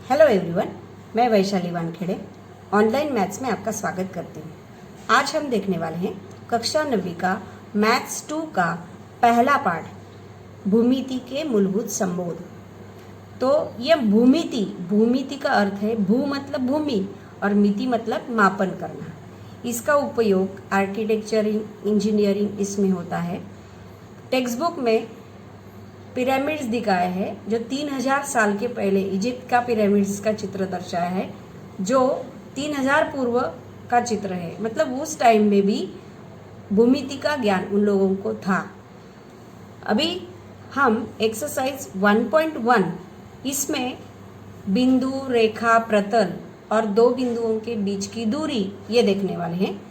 Hello everyone, मैं Vaishali Wankhede online maths में आपका स्वागत करती हूँ। आज हम देखने वाले हैं कक्षा 9वीं का मैथ्स 2 का पहला पाठ भूमिति के मूलभूत संबोध। तो यह भूमिति का अर्थ है भू मतलब भूमि और मिति मतलब मापन करना। इसका उपयोग आर्किटेक्चर इंजीनियरिंग इसमें होता है। टेक्स्ट बुक में पिरामिड्स दिखाया है जो 3000 साल के पहले इजिप्ट का पिरामिड्स का चित्र दर्शाया है, जो 3000 पूर्व का चित्र है। मतलब उस टाइम में भी भूमिति का ज्ञान उन लोगों को था। अभी हम एक्सरसाइज 1.1 इसमें बिंदु, रेखा, प्रतल और दो बिंदुओं के बीच की दूरी ये देखने वाले हैं।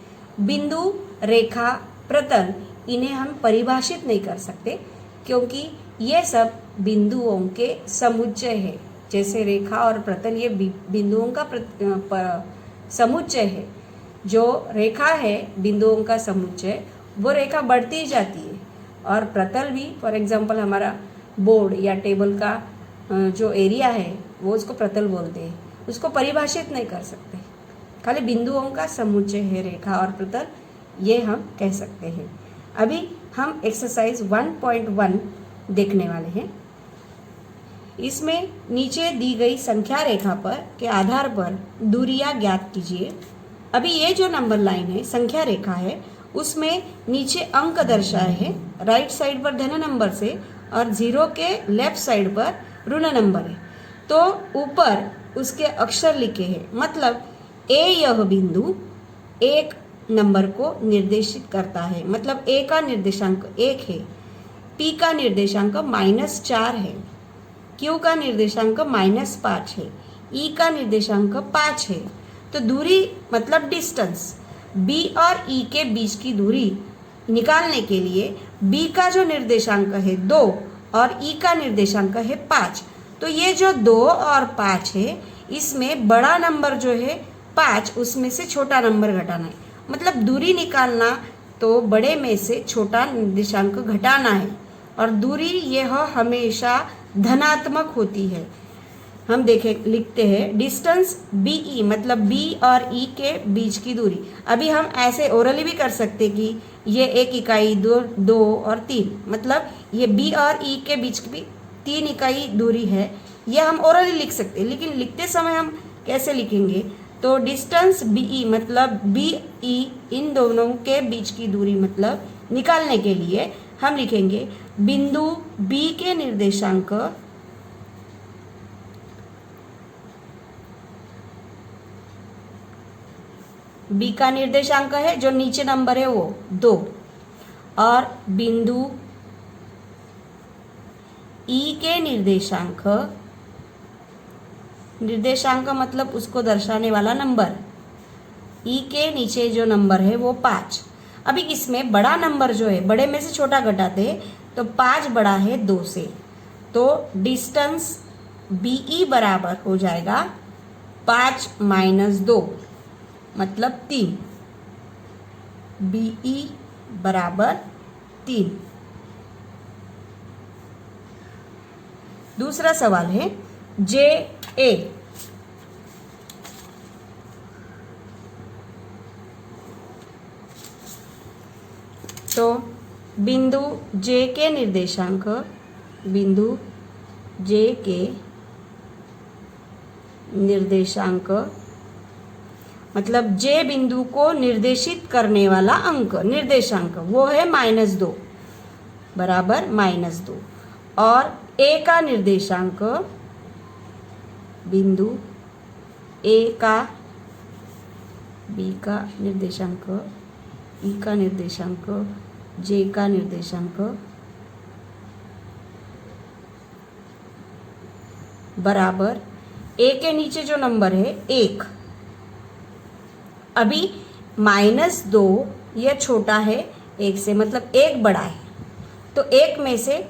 बिंदु, रेखा, प्रतल इन्हें हम परिभाषित नहीं कर सकते क्योंकि ये सब बिंदुओं के समुच्चय है। जैसे रेखा और प्रतल ये बिंदुओं का समुच्चय है। जो रेखा है बिंदुओं का समुच्चय, वो रेखा बढ़ती जाती है। और प्रतल भी, फॉर एग्जांपल हमारा बोर्ड या टेबल का जो एरिया है वो उसको प्रतल बोलते हैं। उसको परिभाषित नहीं कर सकते, खाली बिंदुओं का समुच्चय है रेखा और प्रतल, ये हम कह सकते हैं। अभी हम एक्सरसाइज 1.1 देखने वाले हैं। इसमें नीचे दी गई संख्या रेखा पर के आधार पर दूरियां ज्ञात कीजिए। अभी ये जो नंबर लाइन है, संख्या रेखा है, उसमें नीचे अंक दर्शाए हैं। राइट साइड पर धन नंबर से और 0 के लेफ्ट साइड पर ऋण नंबर है। तो ऊपर उसके अक्षर लिखे हैं। मतलब यह बिंदु एक नंबर को निर्देशित करता है। मतलब ए का निर्देशांक 1 है, पी का निर्देशांक -4 है, क्यू का निर्देशांक -5 है, ई का निर्देशांक 5 है। तो दूरी मतलब डिस्टेंस, बी और ई के बीच की दूरी निकालने के लिए बी का जो निर्देशांक है 2 और ई का निर्देशांक है 5। तो ये जो 2 और 5 है, इसमें बड़ा नंबर जो है 5, उसमें से छोटा नंबर घटाना है। मतलब दूरी निकालना तो बड़े में से छोटा निर्देशांक घटाना है। और दूरी यह हमेशा धनात्मक होती है। हम लिखते हैं डिस्टेंस बीई, मतलब बी और ई के बीच की दूरी। अभी हम ऐसे ओरली भी कर सकते कि ये 1 इकाई, 2 और 3, मतलब ये बी और ई के बीच की 3 इकाई दूरी है। यह हम ओरली लिख सकते हैं, लेकिन लिखते समय हम कैसे लिखेंगे? तो डिस्टेंस बीई मतलब बी ई इन दोनों के बीच की दूरी मतलब निकालने के लिए हम लिखेंगे बिंदु बी के निर्देशांक बी का निर्देशांक है जो नीचे नंबर है वो 2, और बिंदु ई के निर्देशांक मतलब उसको दर्शाने वाला नंबर, ई के नीचे जो नंबर है वो 5। अभी इसमें बड़ा नंबर जो है, बड़े में से छोटा घटाते हैं तो 5 बड़ा है 2 से। तो डिस्टेंस बीई बराबर हो जाएगा 5 - 2 मतलब 3। बीई बराबर 3। दूसरा सवाल है जे ए। तो बिंदु जे के निर्देशांक, बिंदु जे के निर्देशांक मतलब जे बिंदु को निर्देशित करने वाला अंक, निर्देशांक वो है -2 बराबर -2। और ए का निर्देशांक, बिंदु ए का, बी का निर्देशांक, ई का निर्देशांक, जे का निर्देशांक बराबर ए के नीचे जो नंबर है 1। अभी -2 यह छोटा है 1 से, मतलब 1 बड़ा है। तो 1 में से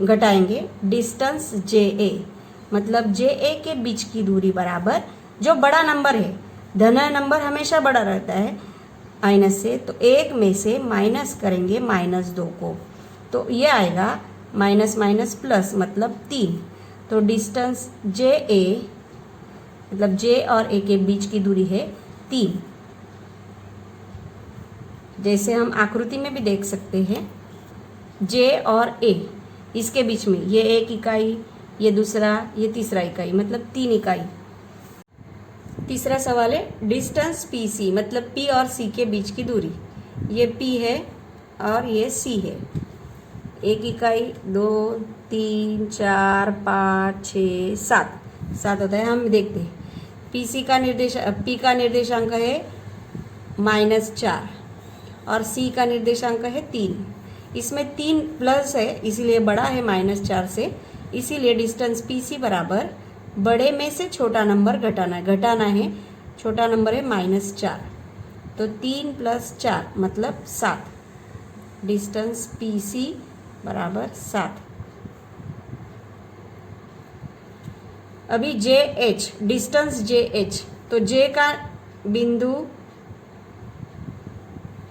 घटाएंगे डिस्टेंस जे ए, मतलब जे ए के बीच की दूरी बराबर जो बड़ा नंबर है, धन नंबर हमेशा बड़ा रहता है माइनस से, तो 1 में से माइनस करेंगे -2 को, तो ये आएगा माइनस माइनस प्लस मतलब 3। तो डिस्टेंस जे ए मतलब जे और ए के बीच की दूरी है 3। जैसे हम आकृति में भी देख सकते हैं, जे और ए इसके बीच में ये 1 इकाई, ये दूसरा, ये तीसरा इकाई, मतलब 3 इकाई। तीसरा सवाल है डिस्टेंस पी सी, मतलब पी और सी के बीच की दूरी। ये पी है और ये सी है। 1 इकाई, 2, 3, 4, 5, 6, 7 होता है। हम देखते हैं पी का निर्देशांक है -4 और सी का निर्देशांक है 3। इसमें 3 प्लस है इसीलिए बड़ा है -4 से, इसीलिए डिस्टेंस पी सी बराबर बड़े में से छोटा नंबर घटाना है। छोटा नंबर है -4, तो 3 + 4 मतलब 7। डिस्टेंस पी सी बराबर 7। अभी जे एच, डिस्टेंस जे एच, तो जे का बिंदु,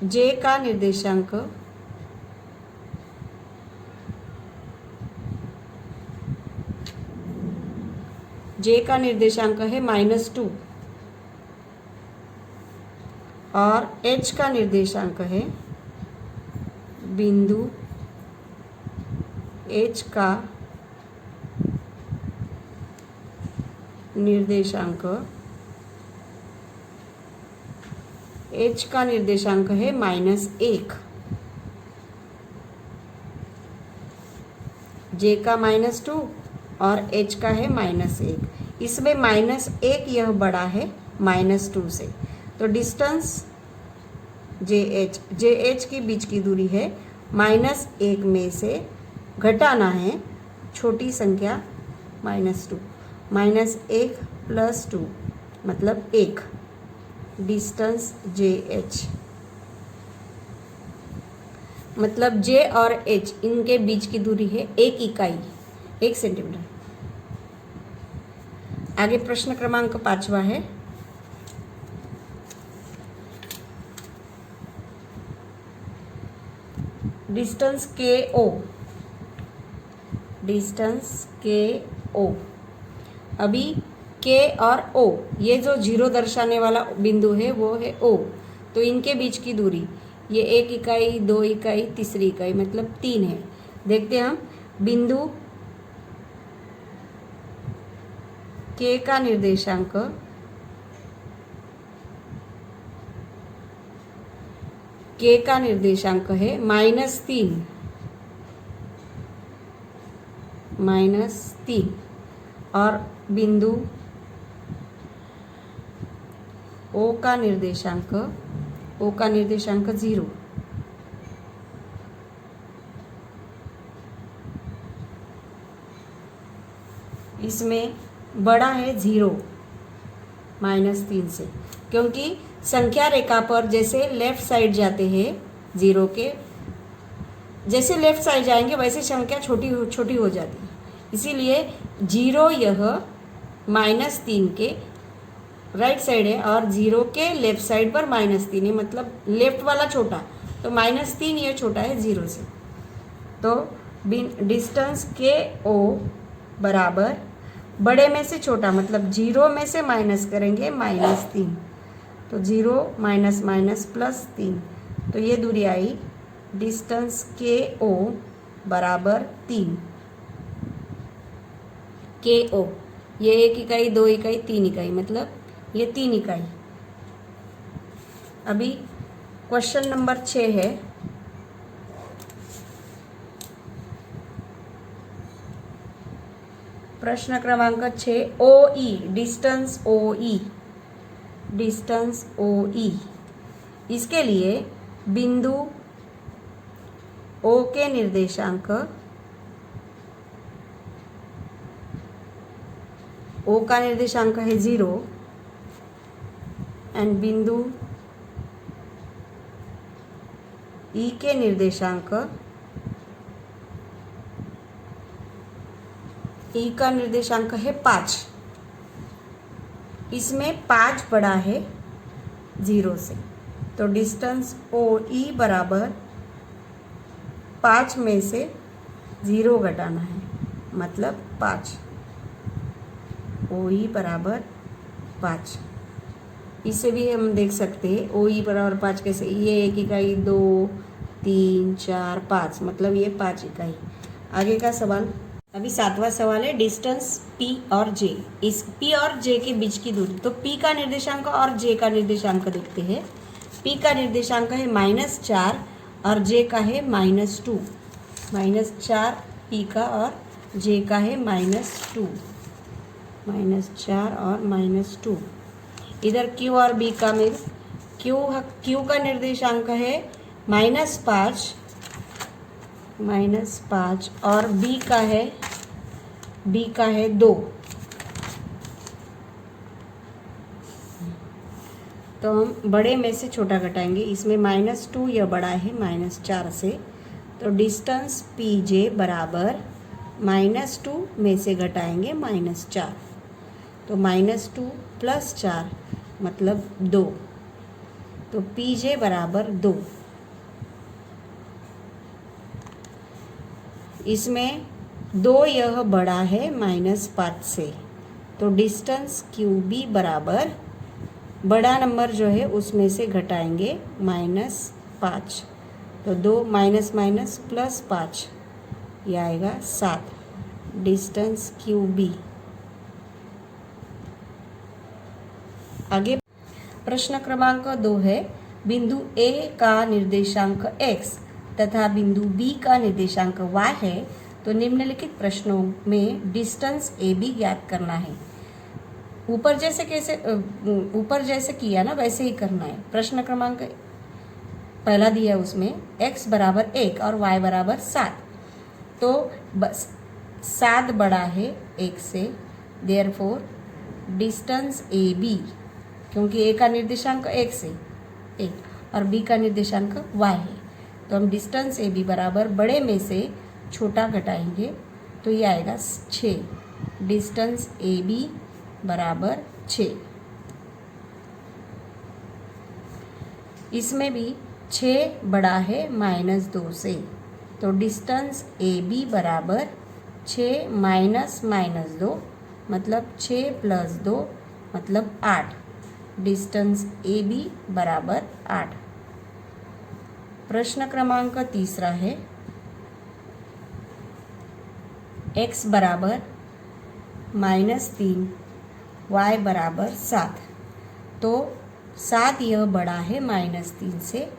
जे का निर्देशांक है -2 और h का निर्देशांक है बिंदु h का निर्देशांक है -1। जे का -2 और h का है -1। इसमें -1 यह बड़ा है -2 से, तो डिस्टेंस जे एच के बीच की दूरी है -1 में से घटाना है छोटी संख्या -2। -1 + 2 मतलब 1। डिस्टेंस जे एच मतलब जे और एच इनके बीच की दूरी है 1 इकाई, 1 सेंटीमीटर। आगे प्रश्न क्रमांक 5वां है। डिस्टेंस के ओ। अभी के और ओ, ये जो 0 दर्शाने वाला बिंदु है वो है ओ, तो इनके बीच की दूरी ये 1 इकाई, 2 इकाई, तीसरी इकाई, मतलब 3 है। देखते हैं हम बिंदु के का निर्देशांक है -3 और बिंदु ओ का निर्देशांक 0। इसमें बड़ा है 0 -3 से, क्योंकि संख्या रेखा पर जैसे लेफ्ट साइड जाते हैं 0 के, जैसे लेफ्ट साइड जाएंगे वैसे संख्या छोटी हो जाती है। इसीलिए 0 यह -3 के राइट साइड है और 0 के लेफ्ट साइड पर -3 है, मतलब लेफ्ट वाला छोटा, तो -3 ये छोटा है 0 से। तो डिस्टेंस के ओ बराबर बड़े में से छोटा, मतलब 0 में से माइनस करेंगे -3, तो 0 - +3, तो ये दूरी आई डिस्टेंस के ओ बराबर 3। के ओ ये 1 इकाई, 2 इकाई, 3 इकाई, मतलब ये 3 इकाई। अभी क्वेश्चन नंबर 6 है। प्रश्न क्रमांक 6, ओ ई, डिस्टेंस ओ ई। इसके लिए बिंदु ओ के निर्देशांक, ओ का निर्देशांक है 0 एंड बिंदु ई के निर्देशांक, ई का निर्देशांक है 5। इसमें 5 बड़ा है 0 से, तो डिस्टेंस ओ ई बराबर 5 में से 0 घटाना है, मतलब 5। ओ ई बराबर 5। इसे भी हम देख सकते हैं OE बराबर 5 कैसे, ये 1 इकाई 2 3 4 5, मतलब ये 5 इकाई। आगे का सवाल, अभी 7वां सवाल है डिस्टेंस P और J। इस P और J के बीच की दूरी, तो P का निर्देशांक और J का निर्देशांक देखते हैं। P का निर्देशांक है -4 और J का है -2। -4 P का और J का है -2, -4 और -2। इधर Q और B का में Q का निर्देशांक है -5 और B का है 2। तो हम बड़े में से छोटा घटाएंगे, इसमें -2 यह बड़ा है -4 से, तो डिस्टेंस PJ बराबर -2 में से घटाएंगे -4, तो -2 + 4 मतलब 2, तो PJ बराबर 2। इसमें 2 यह बड़ा है -5 से, तो डिस्टेंस QB बराबर बड़ा नंबर जो है उसमें से घटाएंगे -5, तो 2 -- +5 ये आएगा 7, डिस्टेंस QB। आगे प्रश्न क्रमांक 2 है, बिंदु A का निर्देशांक x तथा बिंदु B का निर्देशांक y है, तो निम्नलिखित प्रश्नों में डिस्टेंस AB ज्ञात करना है। ऊपर जैसे किया ना वैसे ही करना है। प्रश्न क्रमांक पहला दिया है, उसमें x बराबर 1 और y बराबर 7, तो बस 7 बड़ा है 1 से, देयरफॉर डिस्टेंस AB, क्योंकि A का निर्देशांक x है 1 और B का निर्देशांक y है, तो हम डिस्टेंस AB बराबर बड़े में से छोटा घटाएंगे, तो ये आएगा 6, डिस्टेंस AB बराबर 6। इसमें भी 6 बड़ा है -2 से, तो डिस्टेंस AB बराबर 6 - -2 मतलब 6 + 2 मतलब 8, डिस्टेंस AB बराबर 8। प्रश्न क्रमांक 3 है, x बराबर -3 y बराबर 7, तो 7 यह बड़ा है -3 से,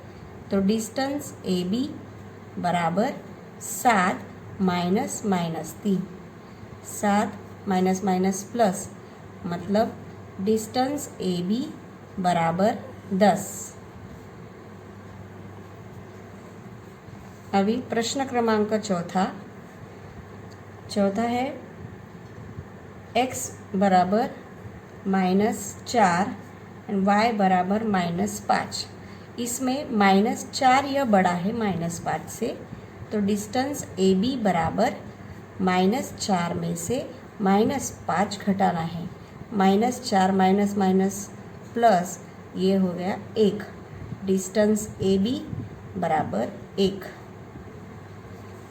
तो डिस्टेंस AB बराबर 7 -3, 7 - मतलब डिस्टेंस AB बराबर 10। अभी प्रश्न क्रमांक चौथा है, x बराबर -4 और y बराबर -5। इसमें -4 यह बड़ा है -5 से, तो डिस्टेंस AB बराबर -4 में से -5 घटाना है, -4 प्लस ये हो गया 1, डिस्टेंस AB बराबर 1।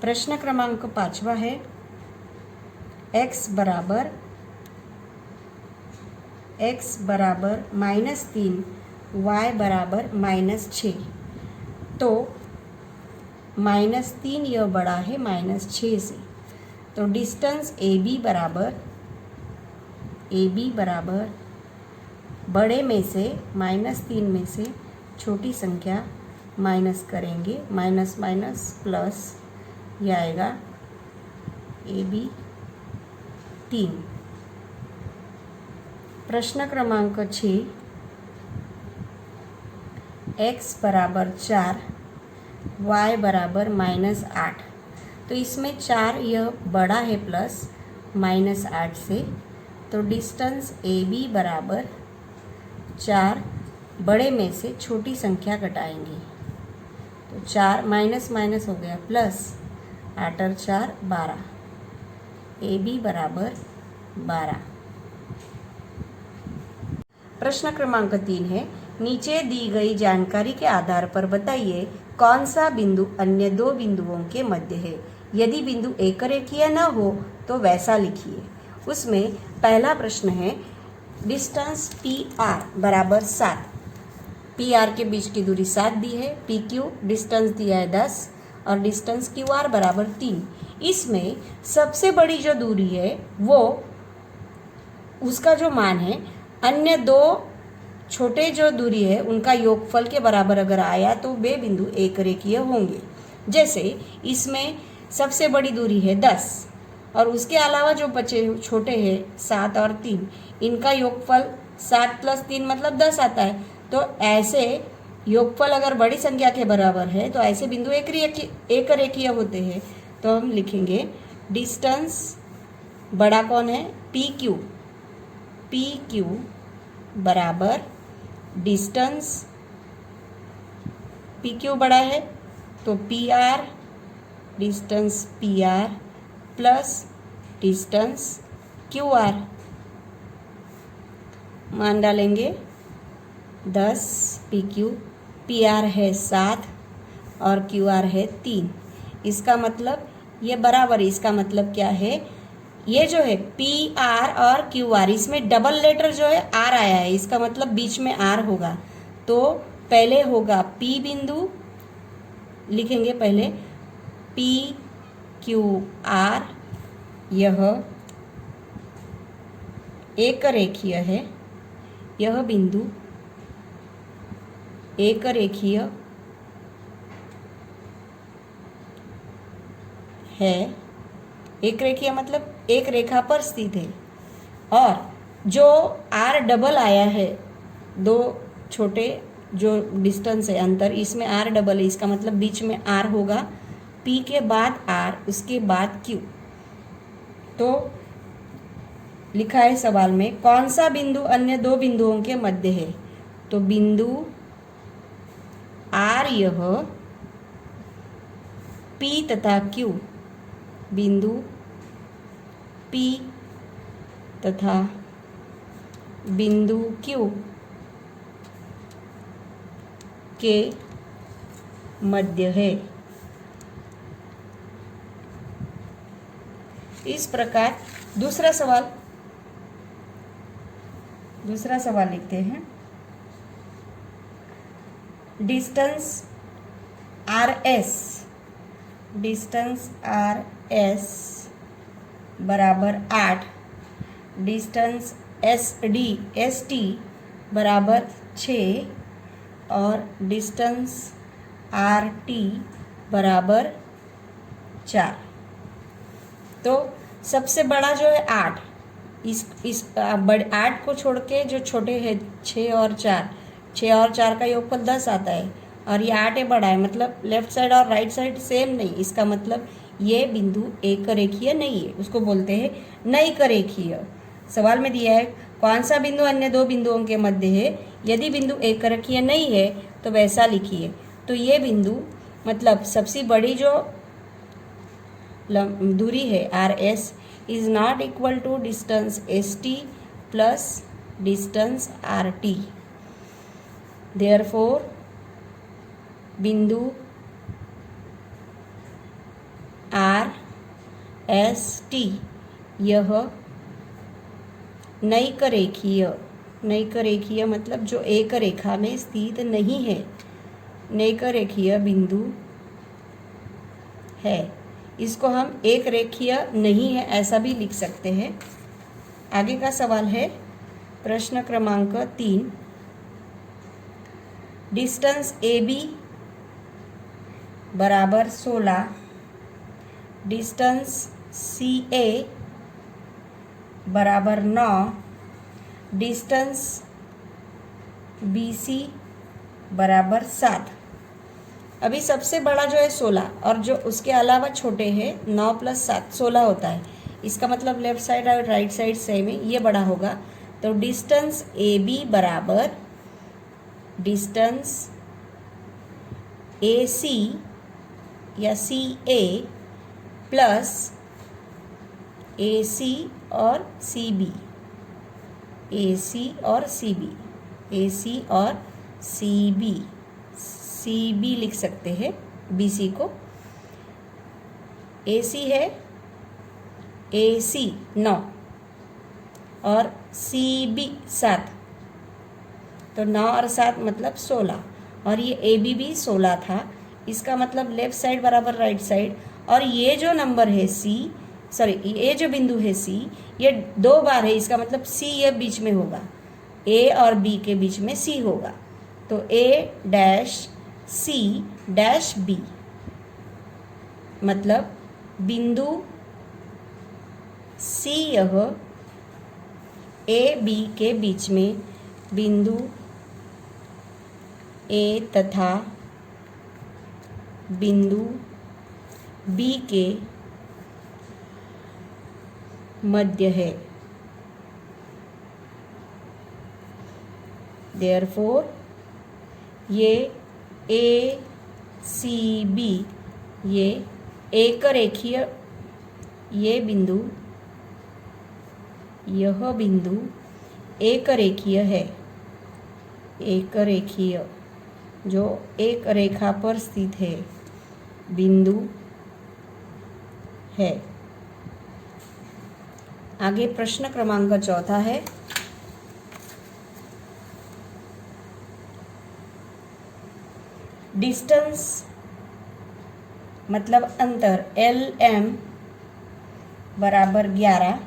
प्रश्न क्रमांक 5 है, x बराबर -3 y बराबर -6, तो -3 यह बड़ा है -6 से, तो डिस्टेंस AB बराबर बड़े में से -3 में से छोटी संख्या माइनस करेंगे, माइनस प्लस ये आएगा AB 3। प्रश्न क्रमांक 6, x बराबर 4 y बराबर -8, तो इसमें 4 यह बड़ा है प्लस -8 से, तो डिस्टेंस AB बराबर 4 बड़े में से छोटी संख्या घटाएंगे, तो 4 माइनस हो गया प्लस, 8 और 4 12, AB बराबर 12। प्रश्न क्रमांक 3 है, नीचे दी गई जानकारी के आधार पर बताइए कौन सा बिंदु अन्य दो बिंदुओं के मध्य है। यदि बिंदु एक रेखीय न हो तो वैसा लिखिए। उसमें पहला प्रश्न है, डिस्टेंस पी आर बराबर 7, पी आर के बीच की दूरी 7 दी है, पी क्यू डिस्टेंस दिया है 10 और डिस्टेंस क्यू आर बराबर 3। इसमें सबसे बड़ी जो दूरी है वो उसका जो मान है अन्य दो छोटे जो दूरी है उनका योगफल के बराबर अगर आया तो वे बिंदु एक रेखीय होंगे। जैसे इसमें सबसे बड़ी दूरी है 10 और उसके अलावा जो बचे छोटे हैं 7 और 3, इनका योगफल 7 + 3 मतलब 10 आता है। तो ऐसे योगफल अगर बड़ी संख्या के बराबर है तो ऐसे बिंदु एक रेखीय होते हैं। तो हम लिखेंगे डिस्टेंस बड़ा कौन है, पी क्यू बराबर डिस्टेंस, पी क्यू बड़ा है तो P R, distance P R plus distance Q R. मान डालेंगे 10 पी क्यू, पी आर है 7 और क्यू आर है 3। इसका मतलब ये बराबर, इसका मतलब क्या है, ये जो है पी आर और क्यू आर इसमें डबल लेटर जो है आर आया है, इसका मतलब बीच में आर होगा। तो पहले होगा पी बिंदु, लिखेंगे पहले पी क्यू आर, यह एक रेखीय है, यह बिंदु एक रेखीय है। एक रेखीय मतलब एक रेखा पर स्थित है। और जो आर डबल आया है, दो छोटे जो डिस्टेंस है अंतर, इसमें आर डबल है, इसका मतलब बीच में आर होगा, पी के बाद आर उसके बाद क्यू। तो लिखा है सवाल में कौन सा बिंदु अन्य दो बिंदुओं के मध्य है। तो बिंदु आर यह पी तथा क्यू, बिंदु पी तथा बिंदु क्यू के मध्य है। इस प्रकार दूसरा सवाल लिखते हैं। डिस्टेंस आर एस बराबर 8, डिस्टेंस एस टी बराबर 6 और डिस्टेंस आर टी बराबर 4। तो सबसे बड़ा जो है 8, इस बड़े 8 को छोड़ के जो छोटे हैं 6 और 4 का योगफल 10 आता है और ये 8 बड़ा है, मतलब लेफ्ट साइड और राइट साइड सेम नहीं, इसका मतलब ये बिंदु एक रेखीय नहीं है, उसको बोलते हैं नैक रेखीय। सवाल में दिया है कौन सा बिंदु अन्य दो बिंदुओं के मध्य है। यदि बिंदु एक रेखीय नहीं है तो वैसा लिखिए। तो ये बिंदु मतलब सबसे बड़ी जो दूरी है R S is not equal to distance S T plus distance R T. Therefore बिंदु आर एस टी यह नैक रेखीय मतलब जो एक रेखा में स्थित नहीं है, नैक रेखीय बिंदु है। इसको हम एक रेखीय नहीं है ऐसा भी लिख सकते हैं। आगे का सवाल है प्रश्न क्रमांक 3। डिस्टेंस ए बी बराबर 16, डिस्टेंस सी ए बराबर 9, डिस्टेंस बी सी बराबर 7। अभी सबसे बड़ा जो है 16 और जो उसके अलावा छोटे हैं 9 + 7 16 होता है। इसका मतलब लेफ्ट साइड और राइट साइड सेम है, ये बड़ा होगा। तो डिस्टेंस ए बी बराबर डिस्टेंस ए सी या सी ए प्लस ए सी और सी बी, ए सी और सी बी, ए सी और सी बी, सी बी लिख सकते हैं बी सी को। ए सी है, ए सी 9, और सी बी 7, तो 9 और 7 मतलब 16, और ये ए बी भी 16 था। इसका मतलब लेफ्ट साइड बराबर राइट साइड, और ये जो नंबर है सी, सॉरी ये जो बिंदु है सी, ये 2 बार है, इसका मतलब सी ये बीच में होगा, ए और बी के बीच में सी होगा, तो ए डैश सी डैश बी, मतलब बिंदु सी यह ए बी के बीच में बिंदु ए तथा बिंदु बी के मध्य है। देयरफॉर ये ए सी बी ये एक रेखीय, ये बिंदु, यह बिंदु एक रेखीय है, एक रेखीय जो एक रेखा पर स्थित है बिंदु है। आगे प्रश्न क्रमांक 4 है। डिस्टेंस मतलब अंतर एल एम बराबर 11,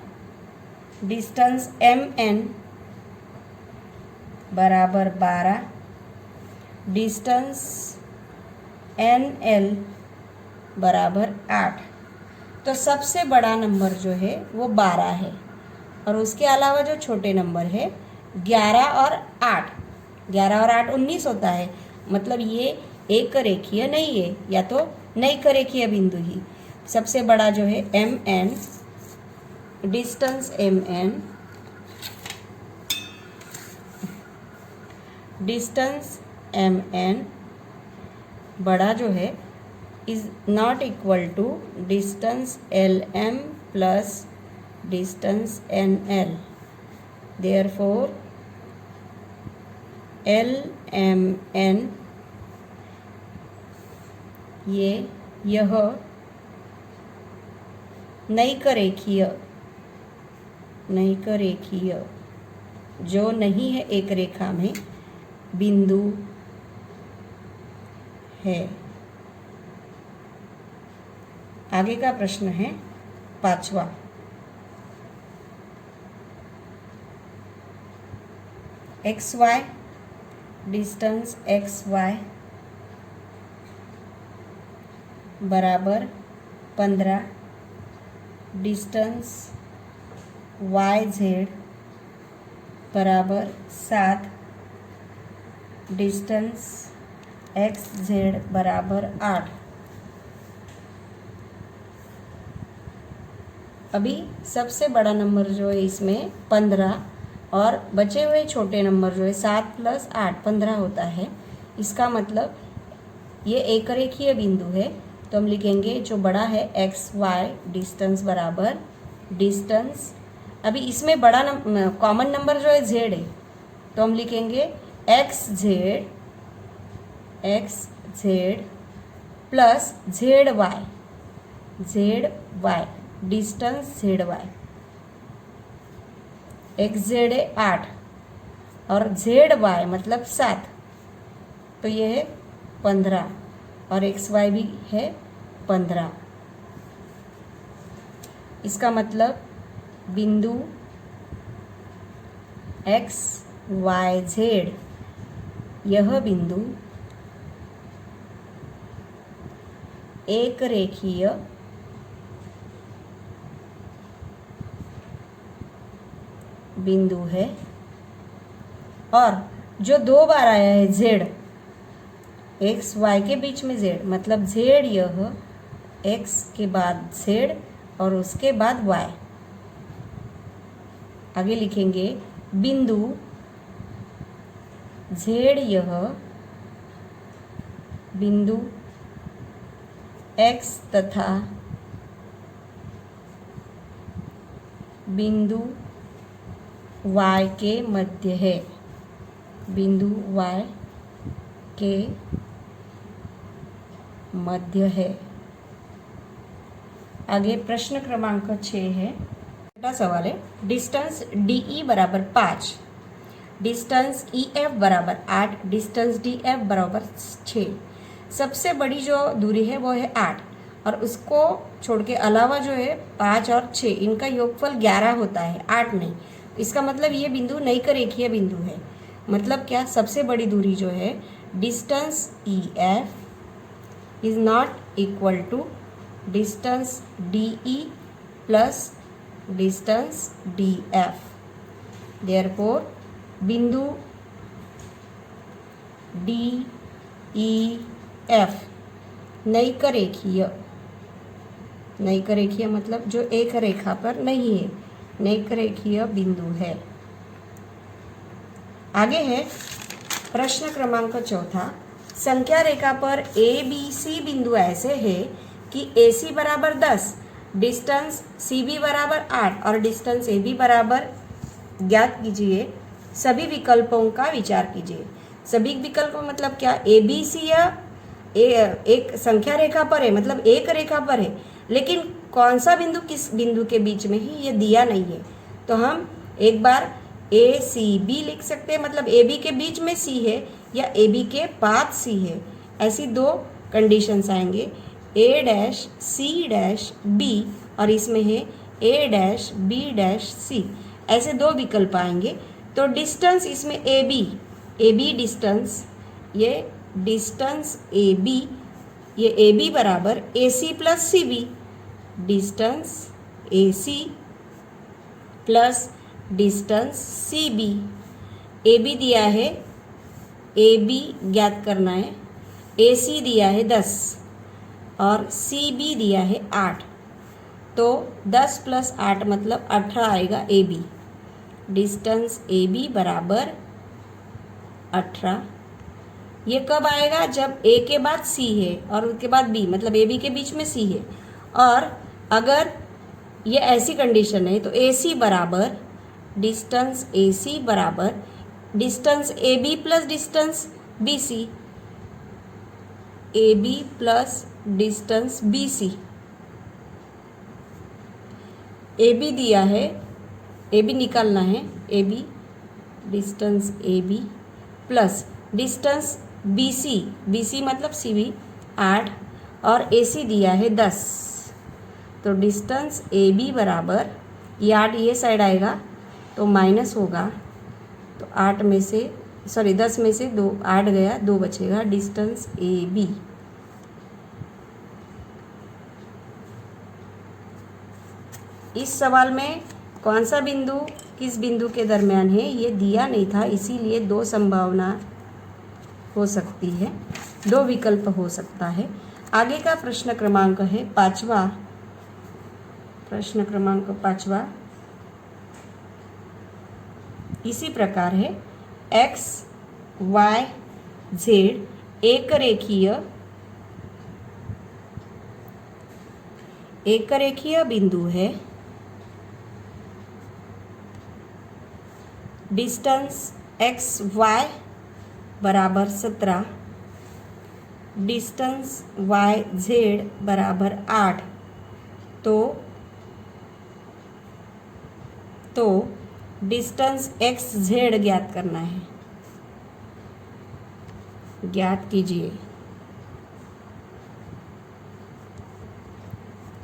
डिस्टेंस एम एन बराबर 12, डिस्टेंस एन एल बराबर 8। तो सबसे बड़ा नंबर जो है वो 12 है, और उसके अलावा जो छोटे नंबर है 11 और 8, 11 और 8 19 होता है, मतलब ये एक रेखीय नहीं है, या तो नैक रेखीय बिंदु ही। सबसे बड़ा जो है M N, distance M N, distance M N बड़ा जो है is not equal to distance L M plus distance N L. Therefore L M N यह नैक रेखीय जो नहीं है एक रेखा में बिंदु है। आगे का प्रश्न है 5वां। X y, distance x y बराबर 15, डिस्टेंस वाई जेड बराबर 7, डिस्टेंस एक्स जेड बराबर 8। अभी सबसे बड़ा नंबर जो है इसमें 15, और बचे हुए छोटे नंबर जो है 7 + 8 15 होता है। इसका मतलब ये एक रेखीय बिंदु है, तो हम लिखेंगे जो बड़ा है एक्स वाई डिस्टेंस बराबर डिस्टेंस, अभी इसमें बड़ा कॉमन नंबर जो है जेड है, तो हम लिखेंगे X Z plus Z Y distance Z Y. X Z है 8 और जेड वाई मतलब 7, तो ये है 15, और एक्स वाई भी है 15। इसका मतलब बिंदु एक्स वाई जेड यह बिंदु एक रेखीय बिंदु है, और जो 2 बार आया है जेड, एक्स वाई के बीच में जेड, मतलब जेड यह एक्स के बाद जेड और उसके बाद वाई। आगे लिखेंगे बिंदु जेड यह बिंदु एक्स तथा बिंदु वाई के मध्य है, बिंदु वाई के मध्य है। आगे प्रश्न क्रमांक 6 है। छोटा सवाल है, डिस्टेंस DE बराबर 5, डिस्टेंस EF बराबर 8, डिस्टेंस DF बराबर 6। सबसे बड़ी जो दूरी है वो है 8 और उसको छोड़ के अलावा जो है 5 और 6, इनका योगफल 11 होता है, 8 नहीं। इसका मतलब ये बिंदु नैक रेखीय बिंदु है। मतलब क्या, सबसे बड़ी दूरी जो है distance EF is not equal to distance DE plus distance DF। Therefore बिंदु DEF नैक रेखीय, नैक रेखीय मतलब जो एक रेखा पर नहीं है, नैक रेखीय बिंदु है। आगे है प्रश्न क्रमांक 4। संख्या रेखा पर ABC बिंदु ऐसे है कि AC बराबर 10, डिस्टेंस CB बराबर 8 और डिस्टेंस AB बराबर, ज्ञात कीजिए सभी विकल्पों का विचार कीजिए। सभी विकल्प मतलब क्या, ABC या एक संख्या रेखा पर है, मतलब एक रेखा पर है, लेकिन कौन सा बिंदु किस बिंदु के बीच में ही ये दिया नहीं है। तो हम एक बार ACB लिख सकते हैं, मतलब AB के बीच में C है या AB के पास C है। ऐसी दो कंडीशंस आएंगे, A', C', B और इसमें है A', B', C। ऐसे दो विकल्प आएंगे। तो डिस्टेंस इसमें AB डिस्टेंस, ये डिस्टेंस AB, ये AB बराबर AC plus CB, distance AC plus distance CB। AB दिया है, AB ज्ञात करना है, AC दिया है 10 और CB दिया है 8। तो 10 प्लस 8 मतलब 18 आएगा AB। डिस्टेंस AB बराबर 18। ये कब आएगा, जब A के बाद C है और उसके बाद B, मतलब AB के बीच में C है। और अगर ये ऐसी कंडीशन है तो AC बराबर डिस्टेंस AC बराबर distance AB plus distance BC, AB plus distance BC। AB दिया है, AB निकालना है, AB distance AB plus distance BC, BC मतलब CB 8 और AC दिया है 10। तो डिस्टेंस AB बराबर, ये 8 ये साइड आएगा तो माइनस होगा, तो 8 में से 10 में से 2 8 गया, 2 बचेगा। डिस्टेंस AB इस सवाल में कौन सा बिंदु किस बिंदु के दरमियान है ये दिया नहीं था, इसीलिए दो संभावना हो सकती है, दो विकल्प हो सकता है। आगे का प्रश्न क्रमांक है 5वां। प्रश्न क्रमांक 5वां इसी प्रकार है, X Y Z एक रेखीय बिंदु है। डिस्टेंस XY बराबर 17, डिस्टेंस YZ बराबर 8। तो डिस्टेंस XZ ज्ञात करना है, ज्ञात कीजिए।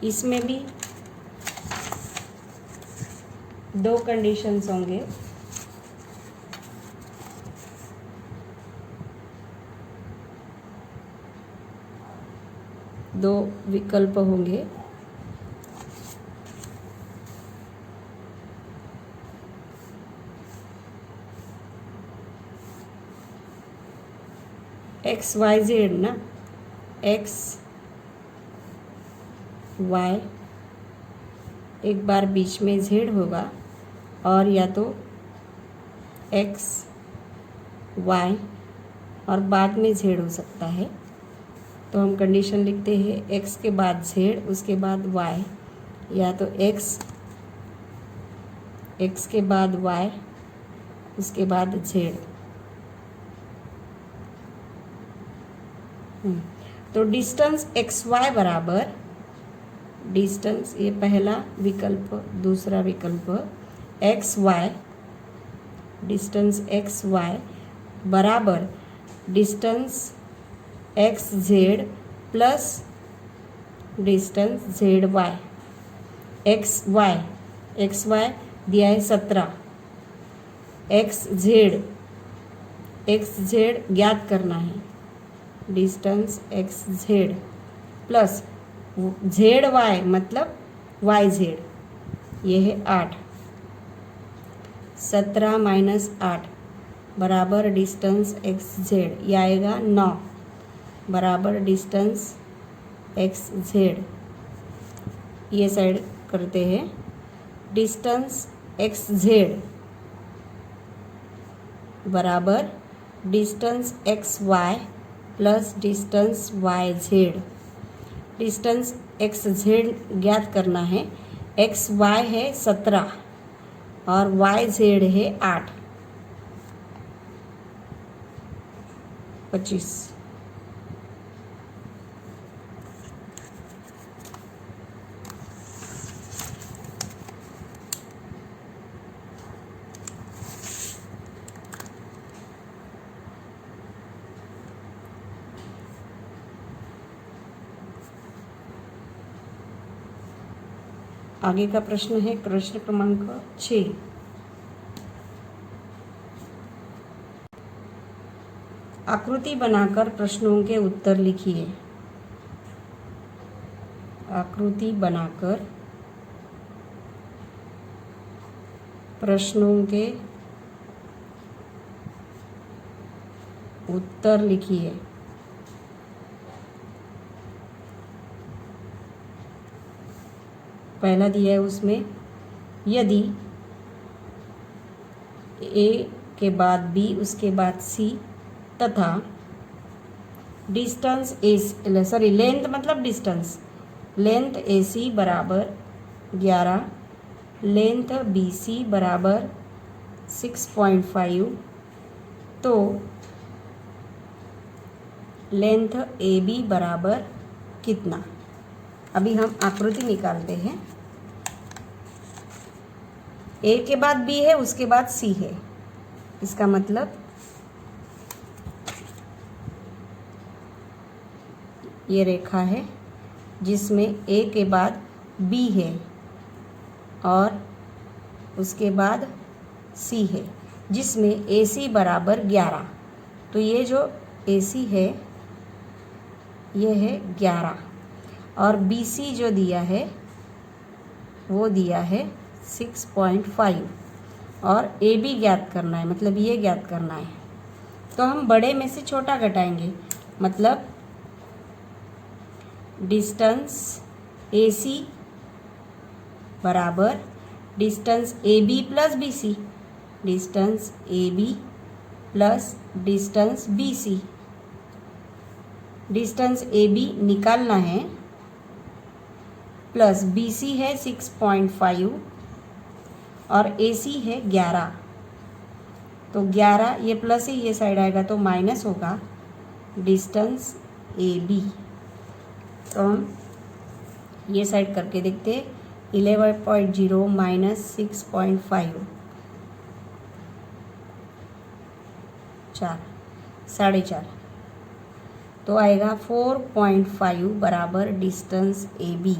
इसमें भी दो कंडीशंस होंगे, दो विकल्प होंगे। XYZ ना, XY एक बार बीच में Z होगा और या तो XY और बाद में Z हो सकता है। तो हम कंडीशन लिखते हैं, X के बाद Z उसके बाद Y, या तो X के बाद Y उसके बाद Z। तो डिस्टेंस XY बराबर डिस्टेंस, ये पहला विकल्प, दूसरा विकल्प x y, distance x y बराबर distance x Z plus distance Z Y. X y दिया है 17, एक्स जेड ज्ञात करना है, distance x Z plus Z y मतलब वाई जेड, ये है 8। 17 माइनस 8 बराबर डिस्टेंस एक्स जेड, ये आएगा 9 बराबर डिस्टेंस एक्स जेड। ये साइड करते हैं, डिस्टेंस एक्स जेड बराबर distance x Y plus distance Y Z. Distance x Z ज्ञात करना है, एक्स वाई है 17 और वाई जेड है 8, 25। आगे का प्रश्न है प्रश्न क्रमांक 6। आकृति बनाकर प्रश्नों के उत्तर लिखिए। आकृति बनाकर प्रश्नों के उत्तर लिखिए। पहला दिया है उसमें, यदि ए के बाद बी उसके बाद सी तथा डिस्टेंस लेंथ मतलब डिस्टेंस, लेंथ ए सी बराबर 11, लेंथ बी सी बराबर 6.5, तो लेंथ ए बी बराबर कितना। अभी हम आकृति निकालते हैं। ए के बाद बी है, उसके बाद सी है, इसका मतलब ये रेखा है जिसमें ए के बाद बी है और उसके बाद सी है, जिसमें ए सी बराबर 11। तो ये जो ए सी है ये है 11 और बी सी जो दिया है वो दिया है 6.5 और ए बी ज्ञात करना है, मतलब ये ज्ञात करना है। तो हम बड़े में से छोटा घटाएंगे, मतलब डिस्टेंस ए सी बराबर distance A B plus B C, distance A B plus distance B C. Distance A B निकालना है, प्लस बी सी है 6.5 और ए सी है 11। तो 11 ये प्लस ही ये साइड आएगा तो माइनस होगा डिस्टेंस ए बी। तो हम ये साइड करके देखते हैं, 11.0 माइनस 6.5, 4, 4.5, तो आएगा 4.5 बराबर डिस्टेंस ए बी।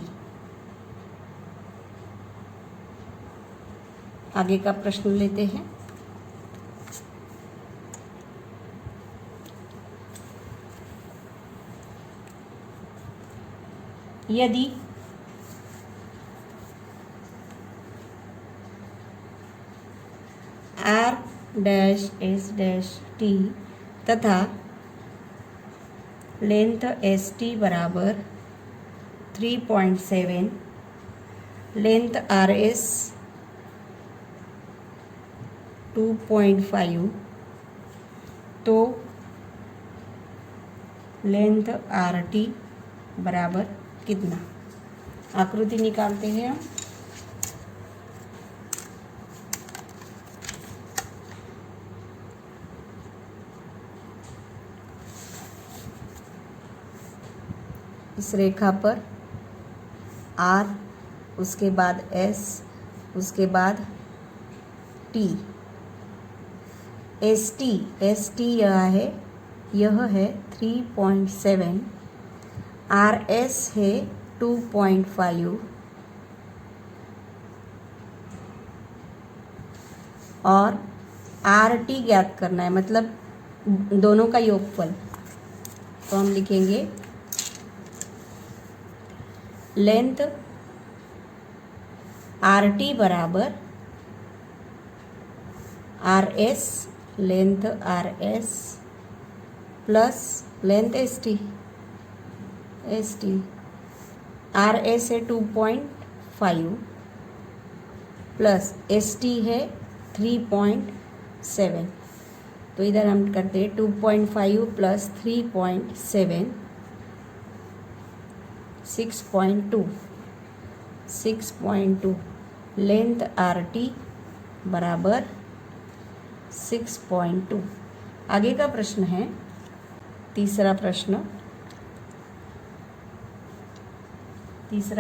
आगे का प्रश्न लेते हैं। यदि R dash S dash T तथा लेंथ एस टी बराबर 3.7, लेंथ आर एस 2.5, तो लेंथ आर टी बराबर कितना। आकृति निकालते हैं हम। इस रेखा पर आर, उसके बाद एस, उसके बाद टी। एस टी यह है 3.7, आर एस है 2.5 और आर टी ज्ञात करना है, मतलब दोनों का योगफल। तो हम लिखेंगे लेंथ आर टी बराबर R S, length R S plus length S T. R S है 2.5 प्लस एस टी है 3.7। तो इधर हम करते हैं 2.5 प्लस 3.7 6.2 लेंथ आर टी बराबर 6.2। आगे का प्रश्न है तीसरा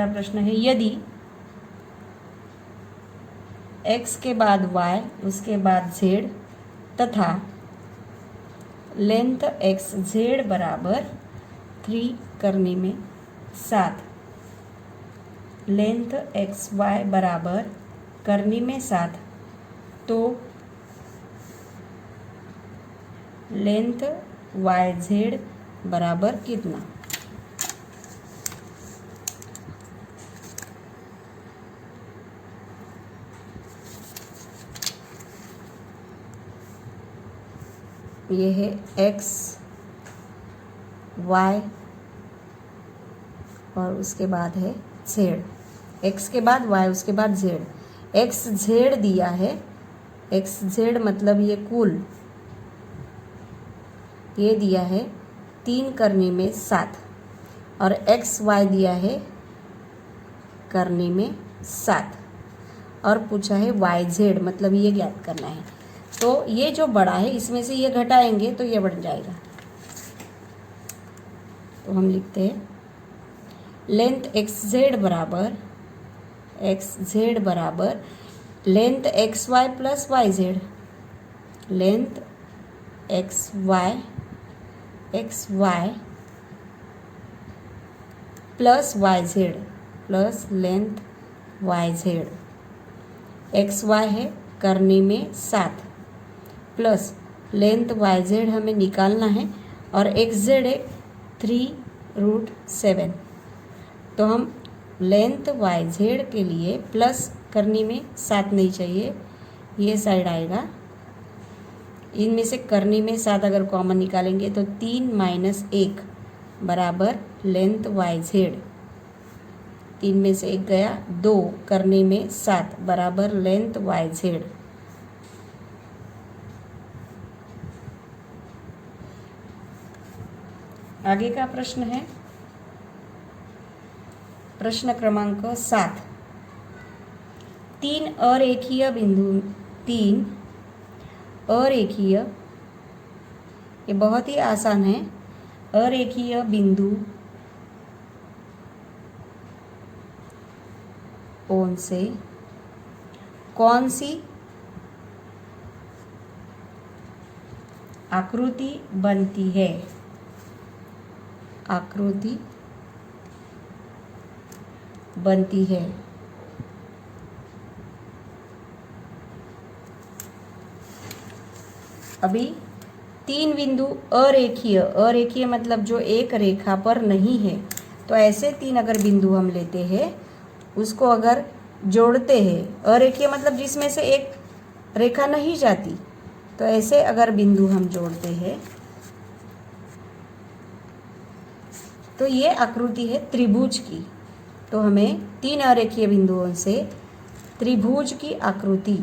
प्रश्न है यदि x के बाद y उसके बाद z तथा लेंथ एक्स जेड बराबर 3 करने में 7, लेंथ एक्स वाई बराबर करने में 7, तो लेंथ वाई जेड बराबर कितना? ये है एक्स वाई और उसके बाद है जेड। एक्स के बाद वाई उसके बाद जेड। एक्स जेड दिया है, एक्स जेड मतलब ये कुल ये दिया है 3 करने में 7 और एक्स वाई दिया है करने में 7 और पूछा है वाई जेड मतलब ये ज्ञात करना है। तो ये जो बड़ा है इसमें से ये घटाएंगे तो ये बढ़ जाएगा। तो हम लिखते हैं लेंथ एक्स जेड बराबर length X Y plus Y Z, length X Y plus Y Z plus length Y Z. X Y है करने में 7 प्लस लेंथ वाई जेड हमें निकालना है और एक्स जेड है 3√7। तो हम लेंथ वाई जेड के लिए प्लस करने में 7 नहीं चाहिए, ये साइड आएगा। इनमें से करने में 7 अगर कॉमन निकालेंगे तो 3 - 1 बराबर लेंथ वाई जेड। 3 में से 1 गया, 2 करने में 7 बराबर लेंथ वाई जेड। आगे का प्रश्न है प्रश्न क्रमांक 7। 3 अरेखीय ये बहुत ही आसान है। अरेखीय बिंदु ओन से कौन सी आकृति बनती है? अभी 3 बिंदु अरेखीय मतलब जो एक रेखा पर नहीं है। तो ऐसे 3 अगर बिंदु हम लेते हैं उसको अगर जोड़ते हैं, अरेखीय मतलब जिसमें से एक रेखा नहीं जाती, तो ऐसे अगर बिंदु हम जोड़ते हैं तो ये आकृति है त्रिभुज की। तो हमें 3 अरेखीय बिंदुओं से त्रिभुज की आकृति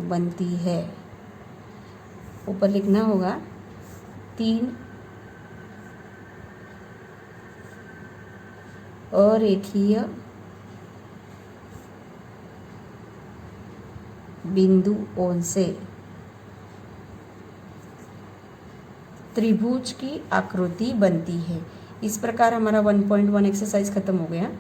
बनती है। ऊपर लिखना होगा 3 अरेखीय बिंदुओं से त्रिभुज की आकृति बनती है। इस प्रकार हमारा 1.1 एक्सरसाइज खत्म हो गया।